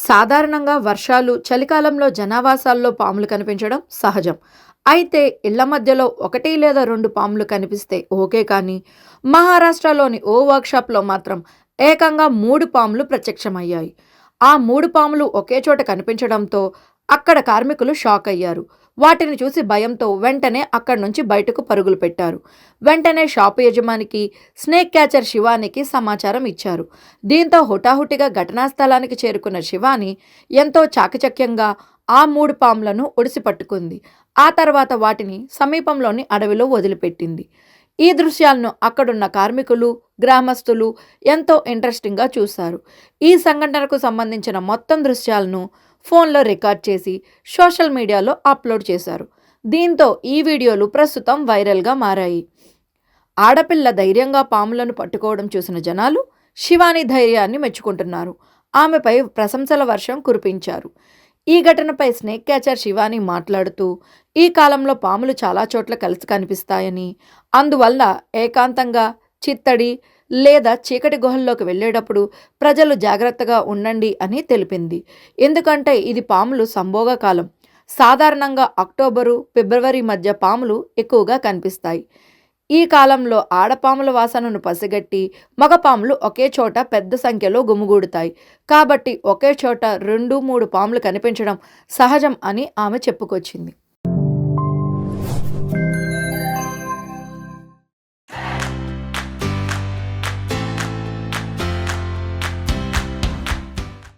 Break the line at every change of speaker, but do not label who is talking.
సాధారణంగా వర్షాలు, చలికాలంలో జనావాసాల్లో పాములు కనిపించడం సహజం. అయితే ఇళ్ల మధ్యలో 1 లేదా 2 పాములు కనిపిస్తే ఓకే కానీ, మహారాష్ట్రలోని ఓ వర్క్‌షాప్‌లో మాత్రం ఏకంగా 3 పాములు ప్రత్యక్షమయ్యాయి. ఆ 3 పాములు ఒకే చోట కనిపించడంతో అక్కడ కార్మికులు షాక్ అయ్యారు. వాటిని చూసి భయంతో వెంటనే అక్కడి నుంచి బయటకు పరుగులు పెట్టారు. వెంటనే షాపు యజమానికి, స్నేక్ క్యాచర్ శివానికి సమాచారం ఇచ్చారు. దీంతో హుటాహుటిగా ఘటనా స్థలానికి చేరుకున్న శివాని ఎంతో చాకచక్యంగా ఆ 3 పాములను ఒడిసి పట్టుకుంది. ఆ తర్వాత వాటిని సమీపంలోని అడవిలో వదిలిపెట్టింది. ఈ దృశ్యాలను అక్కడున్న కార్మికులు, గ్రామస్తులు ఎంతో ఇంట్రెస్టింగ్‌గా చూశారు. ఈ సంఘటనకు సంబంధించిన మొత్తం దృశ్యాలను ఫోన్లో రికార్డ్ చేసి సోషల్ మీడియాలో అప్లోడ్ చేశారు. దీంతో ఈ వీడియోలు ప్రస్తుతం వైరల్‌గా మారాయి. ఆడపిల్ల ధైర్యంగా పాములను పట్టుకోవడం చూసిన జనాలు శివాని ధైర్యాన్ని మెచ్చుకుంటున్నారు. ఆమెపై ప్రశంసల వర్షం కురిపించారు. ఈ ఘటనపై స్నేక్ క్యాచర్ శివాని మాట్లాడుతూ, ఈ కాలంలో పాములు చాలా చోట్ల కలిసి కనిపిస్తాయని, అందువల్ల ఏకాంతంగా, చిత్తడి లేదా చీకటి గుహల్లోకి వెళ్ళేటప్పుడు ప్రజలు జాగ్రత్తగా ఉండండి అని తెలిపింది. ఎందుకంటే ఇది పాములు సంభోగ కాలం. సాధారణంగా అక్టోబరు, ఫిబ్రవరి మధ్య పాములు ఎక్కువగా కనిపిస్తాయి. ఈ కాలంలో ఆడపాముల వాసనను పసిగట్టి మగపాములు ఒకే చోట పెద్ద సంఖ్యలో గుమిగూడుతాయి. కాబట్టి ఒకే చోట 2, 3 పాములు కనిపించడం సహజం అని ఆమె చెప్పుకొచ్చింది.